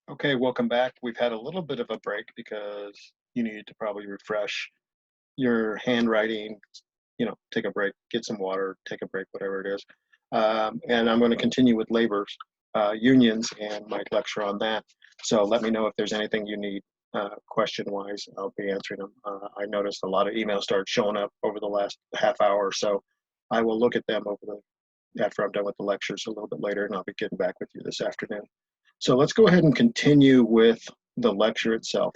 Okay, welcome back. We've had a little bit of a break because you need to probably refresh your handwriting, take a break, get some water, take a break, whatever it is. And I'm going to continue with labor unions and my lecture on that. So let me know if there's anything you need question wise. I'll be answering them. I noticed a lot of emails started showing up over the last half hour or so. I will look at them after I'm done with the lectures a little bit later, and I'll be getting back with you this afternoon. So let's go ahead and continue with the lecture itself.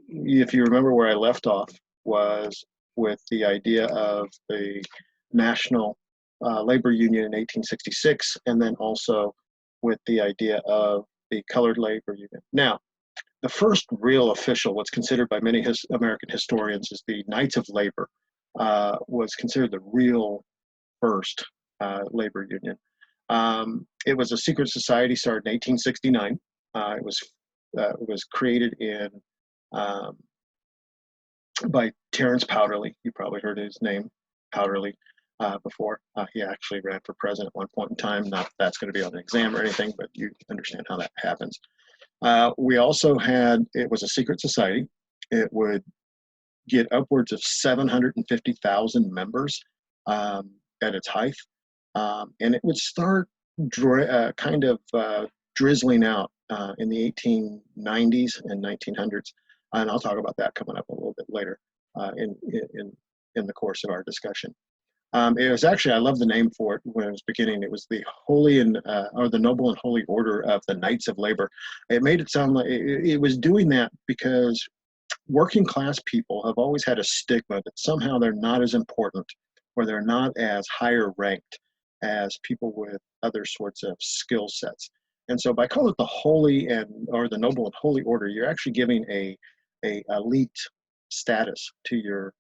If you remember where I left off was with the idea of the National Labor Union in 1866, and then also with the idea of the Colored Labor Union. Now, the first real official, what's considered by many American historians, is the Knights of Labor, was considered the real first labor union. It was a secret society started in 1869. It was created in um, by Terence Powderly. You probably heard his name, Powderly, before. He actually ran for president at one point in time. Not that that's going to be on an exam or anything, but you understand how that happens. We also had, it was a secret society. It would get upwards of 750,000 members at its height. And it would start kind of drizzling out in the 1890s and 1900s. And I'll talk about that coming up a little bit later in the course of our discussion. It was actually, I love the name for it when it was beginning. It was the Holy or the Noble and Holy Order of the Knights of Labor. It made it sound like it was doing that because working class people have always had a stigma that somehow they're not as important or they're not as higher ranked as people with other sorts of skill sets. And so by calling it the holy and or the noble and holy order, you're actually giving a elite status to your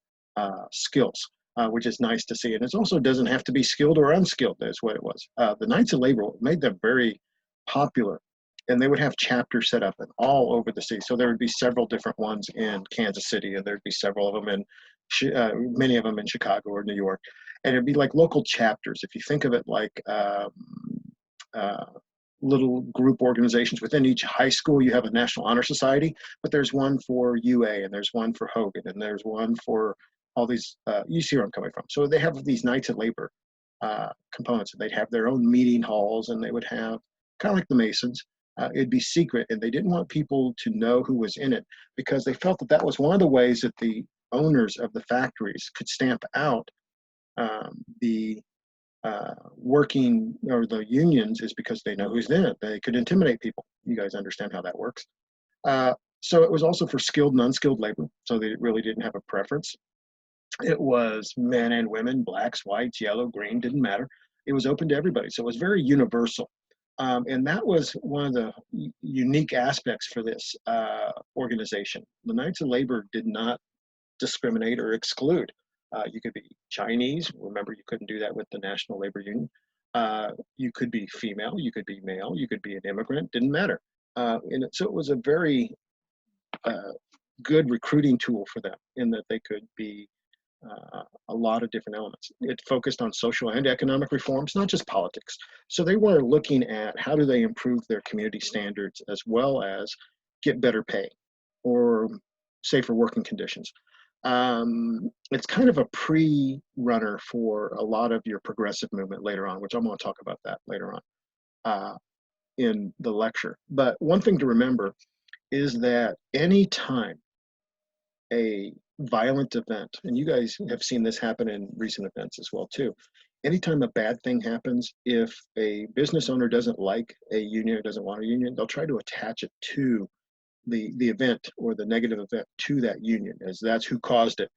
skills, which is nice to see. And it also doesn't have to be skilled or unskilled. That's what it was. The Knights of Labor made them very popular, and they would have chapters set up and all over the city. So there would be several different ones in Kansas City, and there'd be several of them in many of them in Chicago or New York, and it'd be like local chapters. If you think of it like uh, little group organizations within each high school, you have a National Honor Society, but there's one for UA, and there's one for Hogan, and there's one for all these. You see where I'm coming from. So they have these Knights of Labor components, and they'd have their own meeting halls, and they would have kind of like the Masons. It'd be secret, and they didn't want people to know who was in it because they felt that that was one of the ways that the owners of the factories could stamp out the working or the unions is because they know who's in it. They could intimidate people. You guys understand how that works. So it was also for skilled and unskilled labor. So they really didn't have a preference. It was men and women, blacks, whites, yellow, green, didn't matter. It was open to everybody. So it was very universal. And that was one of the unique aspects for this organization. The Knights of Labor did not discriminate or exclude. You could be Chinese. Remember, you couldn't do that with the National Labor Union. You could be female. You could be male. You could be an immigrant. Didn't matter. So it was a very uh, good recruiting tool for them in that they could be a lot of different elements. It focused on social and economic reforms, not just politics. So they were looking at how do they improve their community standards as well as get better pay or safer working conditions. It's kind of a pre-runner for a lot of your progressive movement later on, which I'm going to talk about that later on in the lecture. But one thing to remember is that any time a violent event, and you guys have seen this happen in recent events as well too. Anytime a bad thing happens, if a business owner doesn't like a union or doesn't want a union, they'll try to attach it to the event or the negative event to that union, as that's who caused it.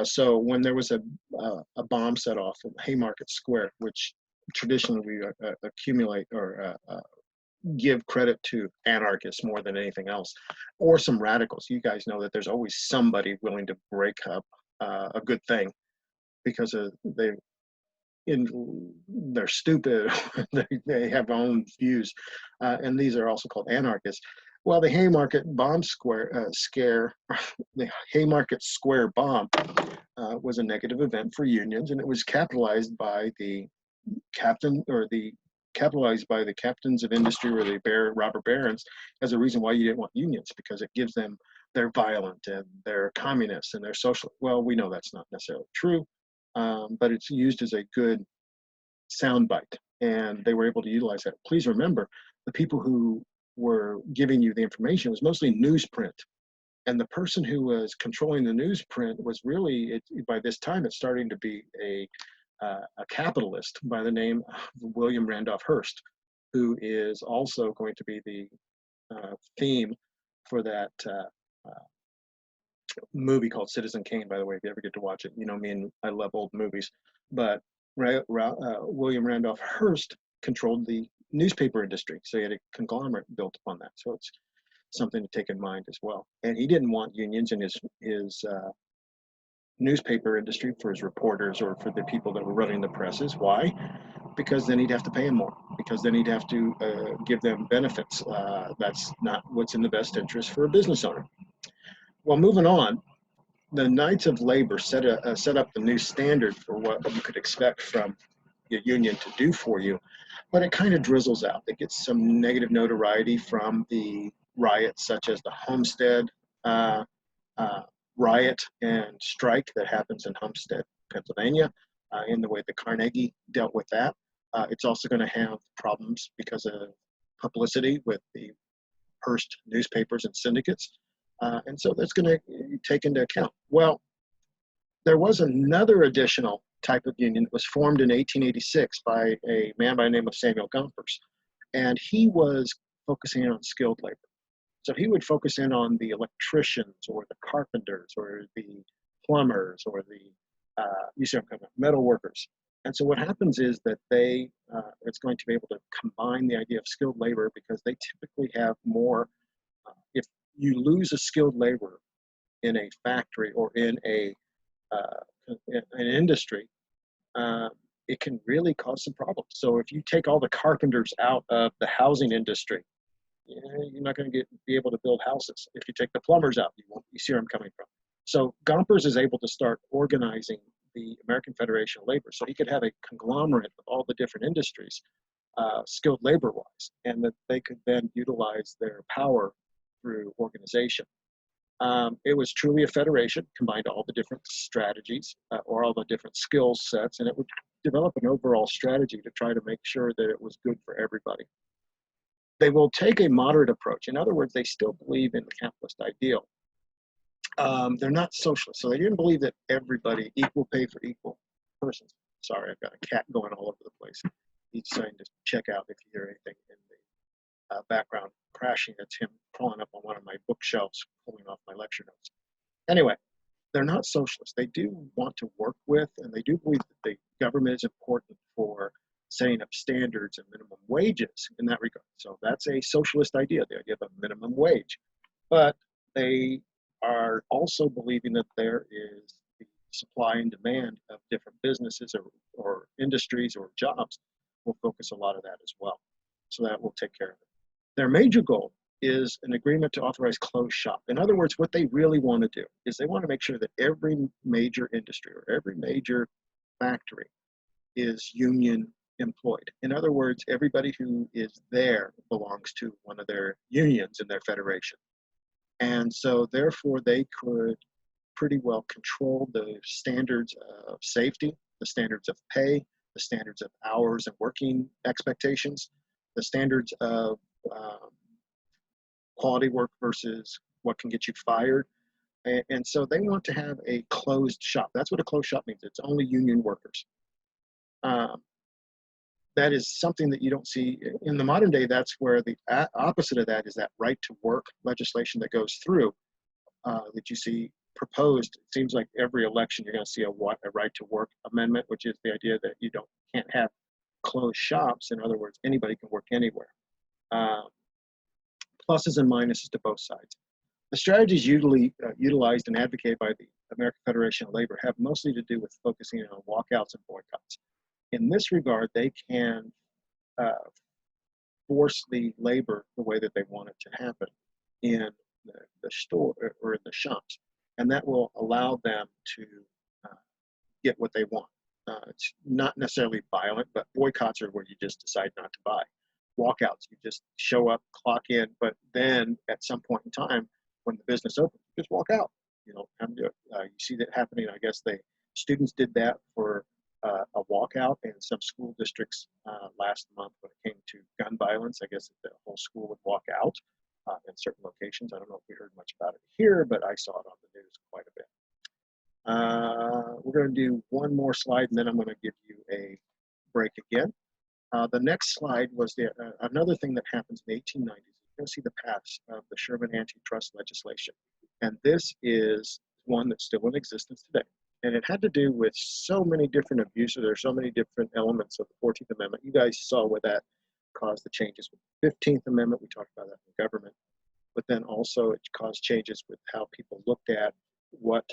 So when there was a bomb set off in Haymarket Square, which traditionally we accumulate or give credit to anarchists more than anything else, or some radicals. You guys know that there's always somebody willing to break up a good thing because they're stupid, they have own views, and these are also called anarchists. Well, the Haymarket bomb scare, the Haymarket Square bomb was a negative event for unions, and it was capitalized by the captain or the capitalized by the captains of industry or the robber barons as a reason why you didn't want unions, because it gives them, they're violent and they're communists and they're social. Well, we know that's not necessarily true, but it's used as a good soundbite, and they were able to utilize that. Please remember, the people who were giving you the information was mostly newsprint, and the person who was controlling the newsprint was really, by this time, it's starting to be a capitalist by the name of William Randolph Hearst, who is also going to be the theme for that movie called Citizen Kane. By the way, if you ever get to watch it, you know me and I love old movies. But William Randolph Hearst controlled the newspaper industry, so he had a conglomerate built upon that. So it's something to take in mind as well. And he didn't want unions in his newspaper industry for his reporters or for the people that were running the presses. Why? Because then he'd have to pay them more, because then he'd have to give them benefits. That's not what's in the best interest for a business owner. Well, moving on, the Knights of Labor set up the new standard for what you could expect from your union to do for you, but it kind of drizzles out. It gets some negative notoriety from the riots, such as the Homestead riot and strike that happens in Homestead, Pennsylvania, in the way that Carnegie dealt with that. It's also going to have problems because of publicity with the Hearst newspapers and syndicates. And so that's going to take into account. Well, there was another additional type of union that was formed in 1886 by a man by the name of Samuel Gompers, and he was focusing on skilled labor. So he would focus in on the electricians or the carpenters or the plumbers or the, you see, metal workers. And so what happens is that it's going to be able to combine the idea of skilled labor, because they typically have more, if you lose a skilled laborer in a factory or in an industry, it can really cause some problems. So if you take all the carpenters out of the housing industry, you're not going to be able to build houses. If you take the plumbers out, you see where I'm coming from. So Gompers is able to start organizing the American Federation of Labor, so he could have a conglomerate of all the different industries, skilled labor-wise, and that they could then utilize their power through organization. It was truly a federation, combined all the different strategies or all the different skill sets, and it would develop an overall strategy to try to make sure that it was good for everybody. They will take a moderate approach. In other words, they still believe in the capitalist ideal. They're not socialists, so they didn't believe that everybody equal pay for equal persons. Sorry, I've got a cat going all over the place. He's trying to check out if you hear anything in the background crashing. That's him crawling up on one of my bookshelves, pulling off my lecture notes. Anyway, they're not socialists. They do want to work with, and they do believe that the government is important for setting up standards and minimum wages in that regard. So that's a socialist idea, the idea of a minimum wage. But they are also believing that there is the supply and demand of different businesses or industries or jobs will focus a lot of that as well. So that will take care of it. Their major goal is an agreement to authorize closed shop. In other words, what they really want to do is they want to make sure that every major industry or every major factory is union employed. In other words, everybody who is there belongs to one of their unions in their federation. And so therefore they could pretty well control the standards of safety, the standards of pay, the standards of hours and working expectations, the standards of quality work versus what can get you fired. And so they want to have a closed shop. That's what a closed shop means. It's only union workers. That is something that you don't see in the modern day. That's where the opposite of that is that right to work legislation that goes through that you see proposed. It seems like every election you're going to see a right to work amendment, which is the idea that you can't have closed shops. In other words, anybody can work anywhere. Pluses and minuses to both sides. The strategies usually utilized and advocated by the American Federation of Labor have mostly to do with focusing on walkouts and boycotts. In this regard, they can force the labor the way that they want it to happen in the store or in the shops, and that will allow them to get what they want. It's not necessarily violent, but boycotts are where you just decide not to buy. Walkouts, you just show up, clock in, but then at some point in time, when the business opens, you just walk out. You know, come to it. You see that happening. I guess students did that for a walkout in some school districts last month when it came to gun violence. I guess the whole school would walk out in certain locations. I don't know if we heard much about it here, but I saw it on the news quite a bit. We're going to do one more slide, and then I'm going to give you a break again. The next slide was another thing that happens in the 1890s. You're going to see the paths of the Sherman antitrust legislation. And this is one that's still in existence today. And it had to do with so many different abuses. There are so many different elements of the 14th Amendment. You guys saw where that caused the changes with the 15th Amendment. We talked about that in the government. But then also it caused changes with how people looked at what,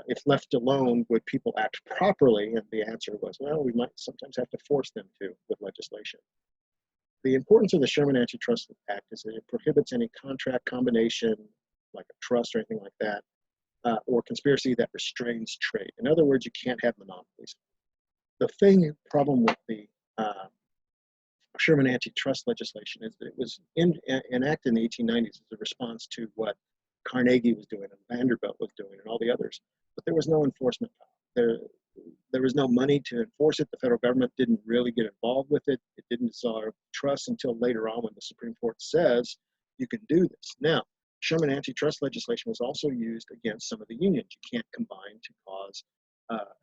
if left alone, would people act properly? And the answer was, well, we might sometimes have to force them to with legislation. The importance of the Sherman Antitrust Act is that it prohibits any contract combination, like a trust or anything like that, or conspiracy that restrains trade. In other words, you can't have monopolies. The problem with the Sherman antitrust legislation is that it was enacted in the 1890s as a response to what Carnegie was doing and Vanderbilt was doing and all the others, but there was no enforcement power. There was no money to enforce it. The federal government didn't really get involved with it. It didn't dissolve trust until later on when the Supreme Court says you can do this. Now, Sherman antitrust legislation was also used against some of the unions. You can't combine to cause,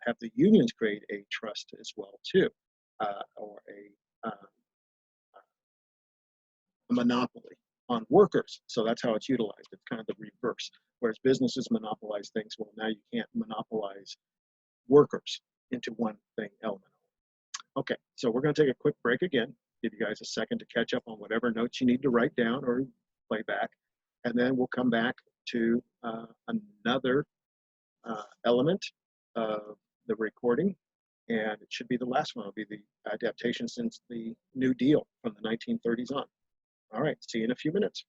have the unions create a trust as well too, or a monopoly on workers. So that's how it's utilized. It's kind of the reverse. Whereas businesses monopolize things, well, now you can't monopolize workers into one thing element. Okay, so we're going to take a quick break again, give you guys a second to catch up on whatever notes you need to write down or play back, and then we'll come back to another element of the recording, and it should be the last one. It'll be the adaptation since the New Deal from the 1930s on. All right, see you in a few minutes.